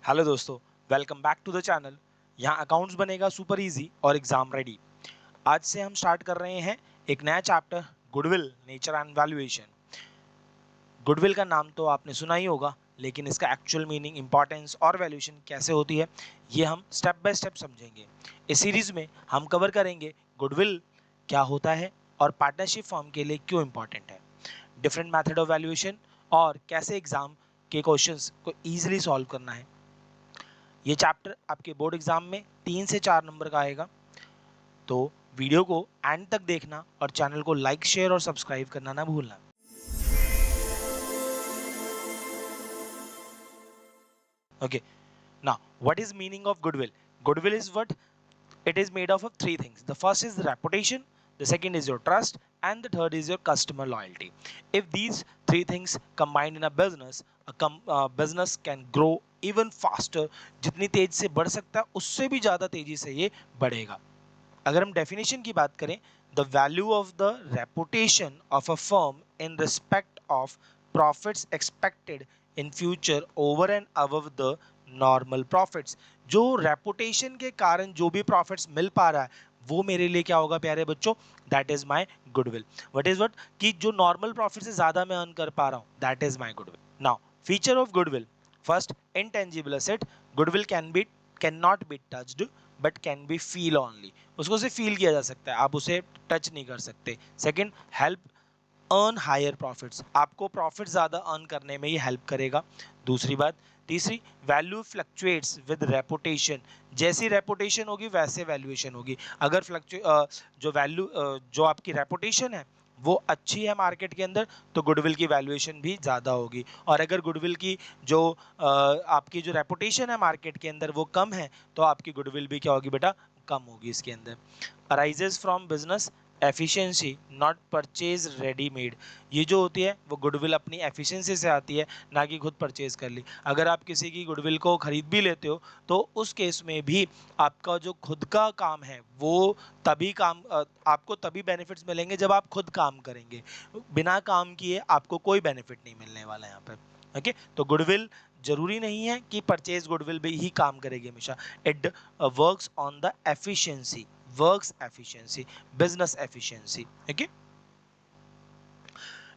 Hello दोस्तों, welcome back to the channel. यहाँ accounts बनेगा सुपर इजी और एग्जाम रेडी। आज से हम स्टार्ट कर रहे हैं एक नया chapter, goodwill, nature and valuation. Goodwill का नाम तो आपने सुना ही होगा, लेकिन इसका एक्चुअल मीनिंग, इंपॉर्टेंस और वैल्यूएशन कैसे होती है, ये हम स्टेप बाय स्टेप समझेंगे। इस सीरीज में हम कवर करेंगे गुडविल क्या होता है और पार्टनरशिप फॉर्म के लिए क्यों इंपॉर्टेंट है, डिफरेंट मेथड ऑफ वैल्यूएशन और कैसे एग्जाम के क्वेश्चंस को ईजिली सॉल्व करना है। ये चैप्टर आपके बोर्ड एग्जाम में 3 से 4 नंबर का आएगा, तो वीडियो को एंड तक देखना और चैनल को लाइक, शेयर और सब्सक्राइब करना ना भूलना। Okay, now what is meaning of goodwill? Goodwill is what it is made of three things. The first is the reputation, the second is your trust, and the third is your customer loyalty. If these three things combined in a business, business can grow even faster. जितनी तेज से बढ़ सकता है उससे भी ज़्यादा तेजी से ये बढ़ेगा। अगर हम डेफिनेशन की बात करें, the value of the reputation of a firm in respect of profits expected in future over and above the normal profits. जो रेपुटेशन के कारण जो भी प्रॉफिट्स मिल पा रहा है वो मेरे लिए क्या होगा प्यारे बच्चों, that is my goodwill. What is what कि जो नॉर्मल प्रॉफिट से ज्यादा मैं अर्न कर पा रहा हूं, that is my goodwill. Now feature of goodwill, first, intangible asset. Goodwill can not be touched but can be feel only. उसको सिर्फ फील किया जा सकता है, आप उसे टच नहीं कर सकते। Second, help earn higher profits, आपको प्रॉफिट ज़्यादा अर्न करने में ये हेल्प करेगा। दूसरी बात, तीसरी, वैल्यू फ्लक्चुएट्स विद रेपुटेशन। जैसी रेपुटेशन होगी वैसे वैल्यूएशन होगी। अगर जो आपकी रेपुटेशन है वो अच्छी है मार्केट के अंदर, तो गुडविल की वैल्यूएशन भी ज़्यादा होगी। और अगर गुडविल की जो आपकी जो रेपुटेशन है मार्केट के अंदर वो कम है, तो आपकी गुडविल भी क्या होगी बेटा, कम होगी इसके अंदर। Arises from business efficiency not purchase readymade. ये जो होती है वो गुडविल अपनी एफिशिएंसी से आती है, ना कि खुद परचेज कर ली। अगर आप किसी की गुडविल को खरीद भी लेते हो तो उस केस में भी आपका जो खुद का काम है वो आपको तभी बेनिफिट्स मिलेंगे जब आप खुद काम करेंगे। बिना काम किए आपको कोई बेनिफिट नहीं मिलने वाला है यहाँ पर। ओके, तो गुडविल जरूरी नहीं है कि परचेज गुडविल भी ही काम करेगी हमेशा। It works on the efficiency, works efficiency, business efficiency. Okay,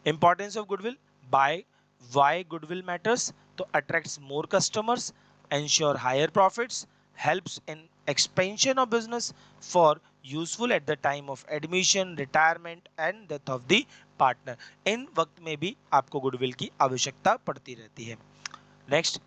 importance of goodwill, by why goodwill matters, to attracts more customers, ensure higher profits, helps in expansion of business, for useful at the time of admission, retirement and death of the partner। इन वक्त में भी आपको goodwill की आवश्यकता पड़ती रहती है। Next,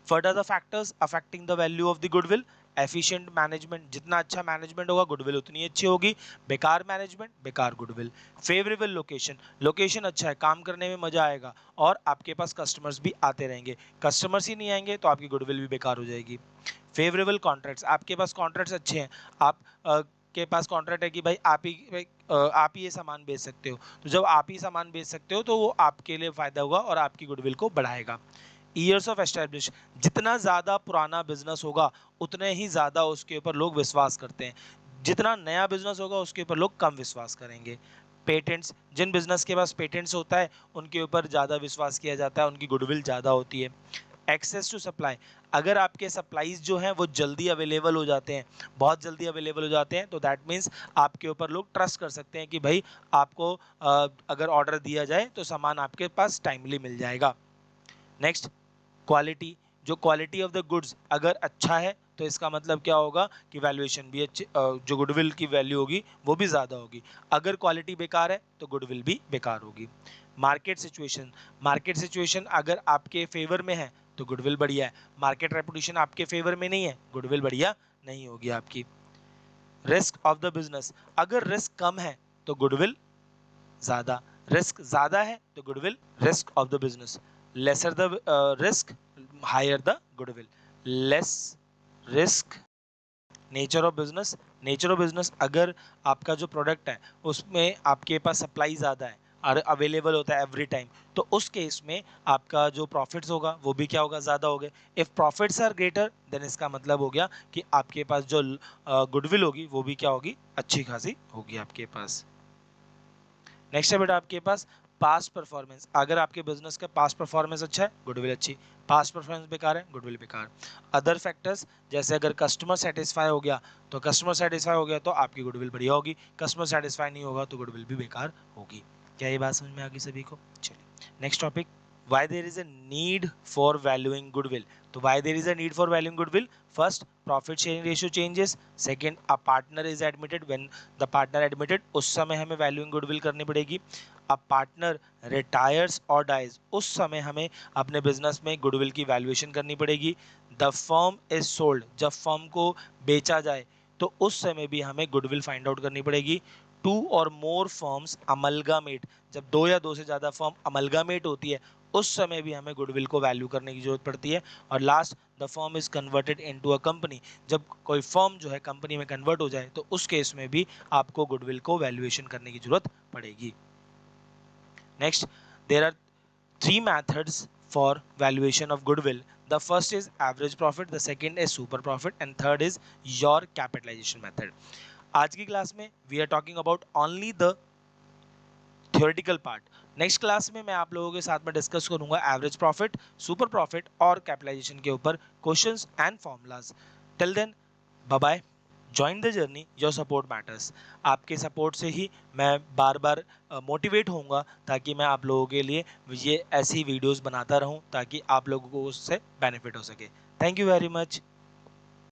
further the factors affecting the value of the goodwill. Efficient management, जितना अच्छा मैनेजमेंट होगा गुडविल उतनी अच्छी होगी। बेकार मैनेजमेंट, बेकार गुडविल। फेवरेबल लोकेशन, लोकेशन अच्छा है, काम करने में मजा आएगा और आपके पास कस्टमर्स भी आते रहेंगे। कस्टमर्स ही नहीं आएंगे तो आपकी गुडविल भी बेकार हो जाएगी। फेवरेबल कॉन्ट्रैक्ट्स, आपके पास कॉन्ट्रैक्ट्स अच्छे हैं, आप के पास कॉन्ट्रैक्ट है कि भाई आप ही ये सामान बेच सकते हो, तो जब आप ही सामान बेच सकते हो तो वो आपके लिए फायदा होगा और आपकी गुडविल को बढ़ाएगा। ईयर्स ऑफ एस्टेब्लिश, जितना ज़्यादा पुराना बिजनेस होगा उतने ही ज़्यादा उसके ऊपर लोग विश्वास करते हैं, जितना नया बिजनेस होगा उसके ऊपर लोग कम विश्वास करेंगे। पेटेंट्स, जिन बिजनेस के पास पेटेंट्स होता है उनके ऊपर ज़्यादा विश्वास किया जाता है, उनकी गुडविल ज़्यादा होती है। एक्सेस टू सप्लाई, अगर आपके सप्लाईज जो हैं वो जल्दी अवेलेबल हो जाते हैं, बहुत जल्दी अवेलेबल हो जाते हैं, तो दैट मीन्स आपके ऊपर लोग ट्रस्ट कर सकते हैं कि भाई आपको अगर ऑर्डर दिया जाए तो सामान आपके पास टाइमली मिल जाएगा। नेक्स्ट, क्वालिटी, जो क्वालिटी ऑफ द गुड्स अगर अच्छा है तो इसका मतलब क्या होगा कि वैल्यूएशन भी अच्छी, जो गुडविल की वैल्यू होगी वो भी ज़्यादा होगी। अगर क्वालिटी बेकार है तो गुडविल भी बेकार होगी। मार्केट सिचुएशन, मार्केट सिचुएशन अगर आपके फेवर में है तो गुडविल बढ़िया है, मार्केट रेपुटेशन आपके फेवर में नहीं है, गुडविल बढ़िया नहीं होगी आपकी। रिस्क ऑफ द बिजनेस, अगर रिस्क कम है तो गुडविल ज़्यादा, रिस्क ज़्यादा है तो goodwill. Risk of the business, lesser the risk, higher the goodwill. Less risk, nature of business, nature of business अगर आपका जो प्रोडक्ट है उसमें आपके पास सप्लाई ज़्यादा है और अवेलेबल होता है एवरी टाइम, तो उस केस में आपका जो प्रॉफिट्स होगा वो भी क्या होगा, ज़्यादा हो गए। If profits are greater than इसका मतलब हो गया कि आपके पास जो गुडविल होगी वो भी क्या होगी, अच्छी खासी होगी आपके पास। नेक्स्ट है बेटा आपके पास पास्ट परफॉर्मेंस, अगर आपके बिजनेस का पास्ट परफॉर्मेंस अच्छा है, गुडविल अच्छी, पास्ट परफॉर्मेंस बेकार है, गुडविल बेकार। अदर फैक्टर्स, जैसे अगर कस्टमर सेटिस्फाई हो गया तो कस्टमर सेटिस्फाई हो गया तो आपकी गुडविल बढ़िया होगी, कस्टमर सेटिस्फाई नहीं होगा तो गुडविल भी बेकार होगी। क्या ये बात समझ में आ गई सभी को? चलिए next topic, why there is a need for valuing goodwill. तो why there is a need for valuing goodwill? First, profit sharing ratio changes. Second, a partner is admitted. When the partner admitted, उस समय हमें valuing goodwill करनी पड़ेगी। a partner retires or dies, उस समय हमें अपने बिजनेस में गुडविल की वैल्यूएशन करनी पड़ेगी। द फर्म इज सोल्ड, जब फर्म को बेचा जाए तो उस समय भी हमें गुडविल फाइंड आउट करनी पड़ेगी। टू और मोर फर्म्स अमलगामेट, जब दो या दो से ज़्यादा फर्म अमलगामेट होती है उस समय भी हमें गुडविल को वैल्यू करने की जरूरत पड़ती है। और last, the firm is converted into a company, जब कोई फर्म जो है कंपनी में कन्वर्ट हो जाए तो उस केस में भी आपको गुडविल को वैल्यूएशन करने की जरूरत पड़ेगी। Next, there are three methods for valuation of goodwill. The first is average profit, the second is super profit, and third is your capitalization method. आज की क्लास में we are talking about only the theoretical part. Next class में मैं आप लोगों के साथ में डिस्कस करूंगा एवरेज प्रॉफिट, सुपर प्रॉफिट और कैपिटलाइजेशन के ऊपर questions and formulas. Till then, bye bye, join the journey, your support matters. आपके सपोर्ट से ही मैं बार बार मोटिवेट होऊंगा ताकि मैं आप लोगों के लिए ये ऐसी वीडियोस बनाता रहूं ताकि आप लोगों को उससे बेनिफिट हो सके। Thank you very much.